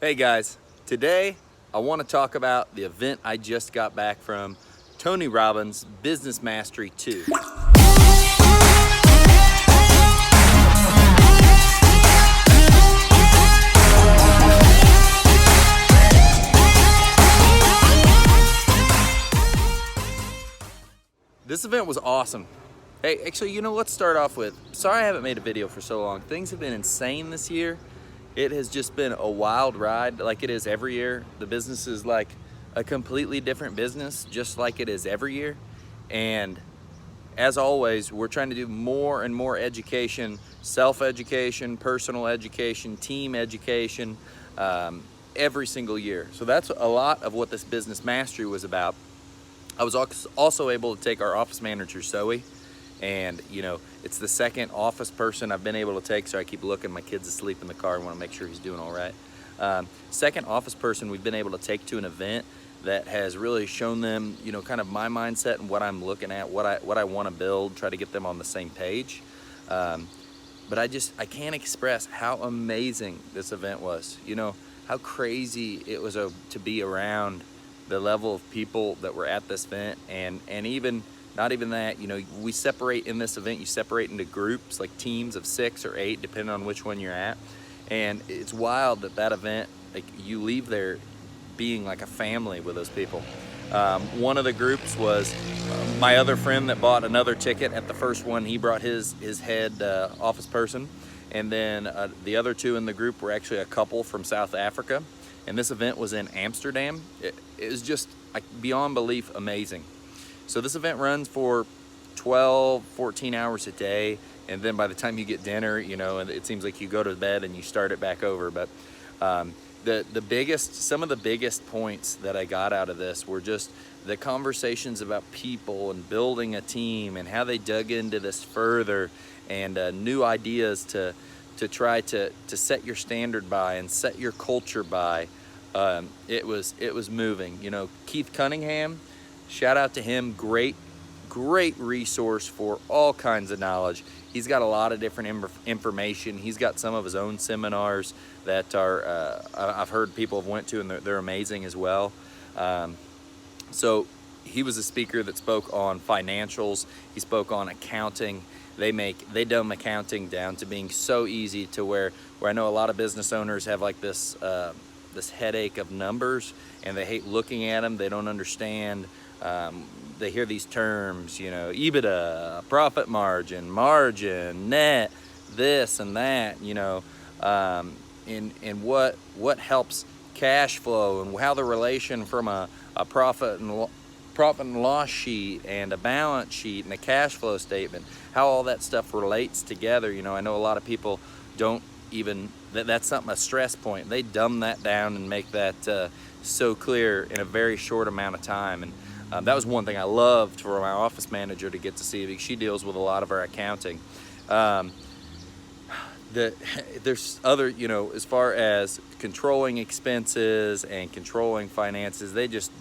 Hey guys, today I want to talk about the event I just got back from, Tony Robbins' Business Mastery 2. This event was awesome. Hey, actually, let's start off with, sorry I haven't made a video for so long. Things have been insane this year. It has just been a wild ride like it is every year. The business is like a completely different business, just like it is every year. And as always, we're trying to do more and more education, self-education, personal education, team education, every single year. So that's a lot of what this business mastery was about. I was also able to take our office manager, Zoe, and it's the second office person I've been able to take, so I keep looking. My kid's asleep in the car. I want to make sure he's doing all right. Second office person we've been able to take to an event that has really shown them, kind of my mindset and what I'm looking at, what I want to build, try to get them on the same page. But I can't express how amazing this event was. How crazy it was to be around the level of people that were at this event, and even not even that, we separate in this event, you separate into groups, like teams of 6 or 8, depending on which one you're at. And it's wild that event, like, you leave there being like a family with those people. One of the groups was my other friend that bought another ticket at the first one. He brought his head office person. And then the other 2 in the group were actually a couple from South Africa. And this event was in Amsterdam. It was just beyond belief amazing. So this event runs for 12, 14 hours a day, and then by the time you get dinner, and it seems like you go to bed and you start it back over. But some of the biggest points that I got out of this were just the conversations about people and building a team and how they dug into this further, and new ideas to try to set your standard by and set your culture by. It was moving. Keith Cunningham, shout out to him. Great resource for all kinds of knowledge. He's got a lot of different information. He's got some of his own seminars that are I've heard people have went to, and they're amazing as well. So he was a speaker that spoke on financials. He spoke on accounting. They dumb accounting down to being so easy, to where I know a lot of business owners have like this headache of numbers, and they hate looking at them. They don't understand. They hear these terms, EBITDA, profit margin, net, this and that, and what helps cash flow, and how the relation from a profit and loss sheet and a balance sheet and a cash flow statement, how all that stuff relates together. I know a lot of people don't even, that's something, a stress point. They dumb that down and make that so clear in a very short amount of time. And that was one thing I loved for my office manager to get to see, because she deals with a lot of our accounting. There's other, as far as controlling expenses and controlling finances, they just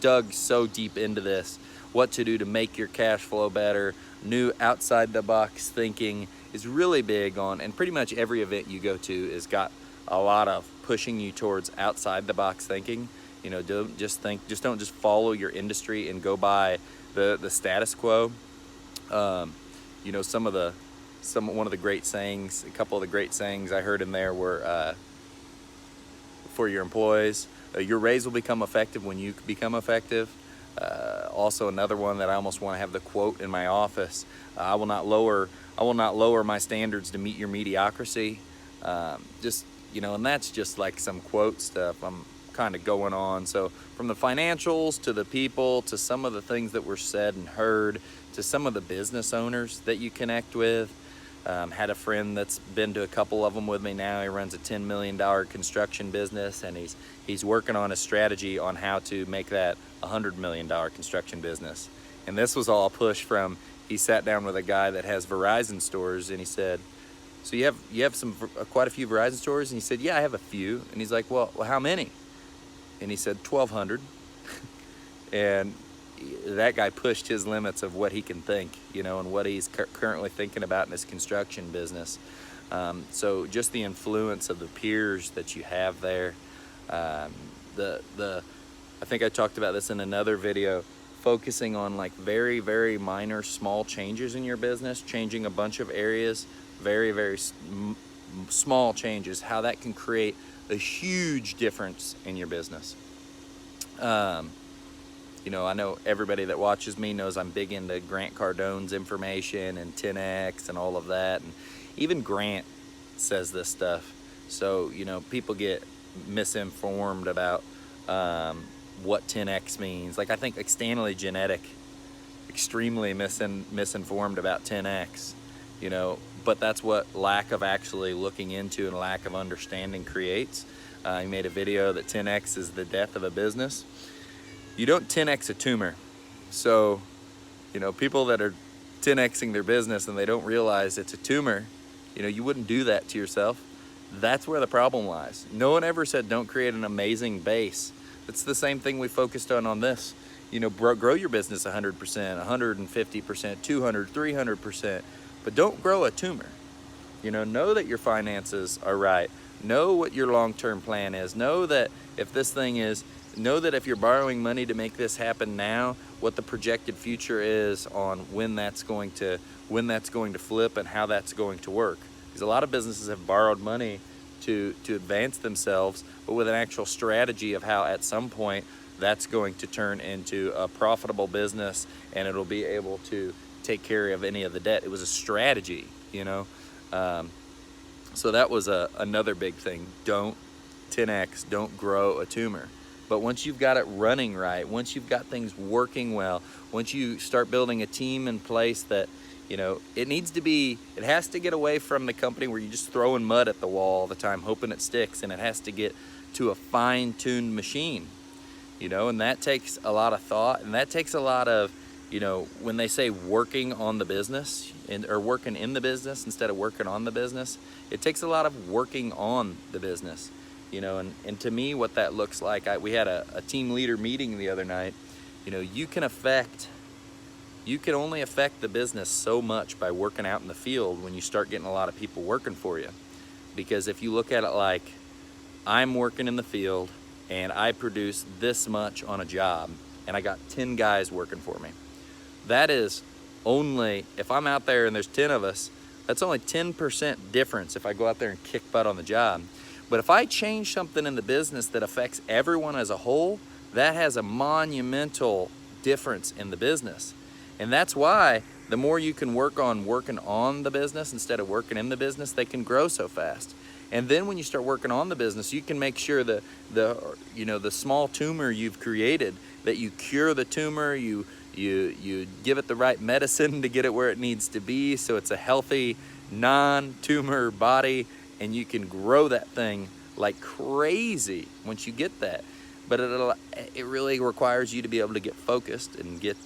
dug so deep into this. What to do to make your cash flow better. New outside the box thinking is really big on, and pretty much every event you go to has got a lot of pushing you towards outside the box thinking. Don't just follow your industry and go by the status quo. One of the great sayings, a couple of the great sayings I heard in there were, for your employees, your raise will become effective when you become effective. Also another one that I almost want to have the quote in my office: I will not lower my standards to meet your mediocrity. And that's just like some quote stuff I'm kind of going on. So from the financials to the people to some of the things that were said and heard to some of the business owners that you connect with. Had a friend that's been to a couple of them with me now. He runs a $10 million construction business, and he's working on a strategy on how to make that a $100 million construction business. And this was all pushed from, he sat down with a guy that has Verizon stores, and he said, so you have quite a few Verizon stores? And he said, yeah, I have a few. And he's like, well, how many? And he said, 1,200. And that guy pushed his limits of what he can think, and what he's currently thinking about in his construction business. So just the influence of the peers that you have there. I think I talked about this in another video, focusing on like very, very minor, small changes in your business, changing a bunch of areas, very, very small changes, how that can create a huge difference in your business. You know, I know everybody that watches me knows I'm big into Grant Cardone's information and 10X and all of that. And even Grant says this stuff. So, you know, people get misinformed about what 10X means. Like, I think like Stanley Genetic, extremely misinformed about 10X, you know, but that's what lack of actually looking into and lack of understanding creates. He made a video that 10X is the death of a business. You don't 10X a tumor. So, you know, people that are 10Xing their business and they don't realize it's a tumor, you know, you wouldn't do that to yourself. That's where the problem lies. No one ever said don't create an amazing base. It's the same thing we focused on this. You know, grow your business 100%, 150%, 200, 300%, but don't grow a tumor. You know that your finances are right. Know what your long-term plan is. Know that if this thing is, know that if you're borrowing money to make this happen now, what the projected future is on when that's going to flip and how that's going to work. Because a lot of businesses have borrowed money to advance themselves, but with an actual strategy of how at some point that's going to turn into a profitable business and it'll be able to take care of any of the debt. It was a strategy, you know. So that was another big thing. Don't 10X, don't grow a tumor. But once you've got it running right, once you've got things working well, once you start building a team in place that, you know, it has to get away from the company where you're just throwing mud at the wall all the time, hoping it sticks, and it has to get to a fine-tuned machine, you know, and that takes a lot of thought, and that takes a lot of, you know, when they say working on the business, or working in the business instead of working on the business, it takes a lot of working on the business. You know, and to me, what that looks like, we had a team leader meeting the other night. You know, you can only affect the business so much by working out in the field when you start getting a lot of people working for you. Because if you look at it like, I'm working in the field and I produce this much on a job and I got 10 guys working for me. That is only, if I'm out there and there's 10 of us, that's only 10% difference if I go out there and kick butt on the job. But if I change something in the business that affects everyone as a whole, that has a monumental difference in the business. And that's why the more you can work on working on the business instead of working in the business, they can grow so fast. And then when you start working on the business, you can make sure that the small tumor you've created, that you cure the tumor, you give it the right medicine to get it where it needs to be, so it's a healthy, non-tumor body, and you can grow that thing like crazy once you get that. But it really requires you to be able to get focused and get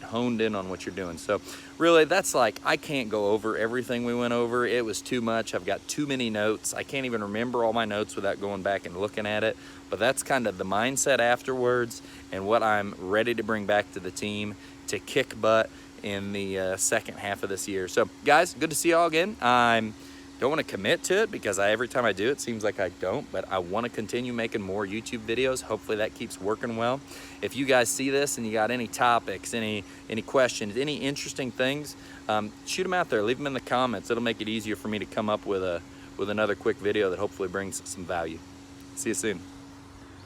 honed in on what you're doing. So really, that's like, I can't go over everything we went over. It was too much. I've got too many notes. I can't even remember all my notes without going back and looking at it. But that's kind of the mindset afterwards and what I'm ready to bring back to the team to kick butt in the second half of this year. So guys, good to see y'all again. Don't want to commit to it because every time I do it seems like I don't, but I want to continue making more YouTube videos. Hopefully that keeps working well. If you guys see this and you got any topics, any questions, any interesting things, shoot them out there, leave them in the comments. It'll make it easier for me to come up with another quick video that hopefully brings some value. See you soon.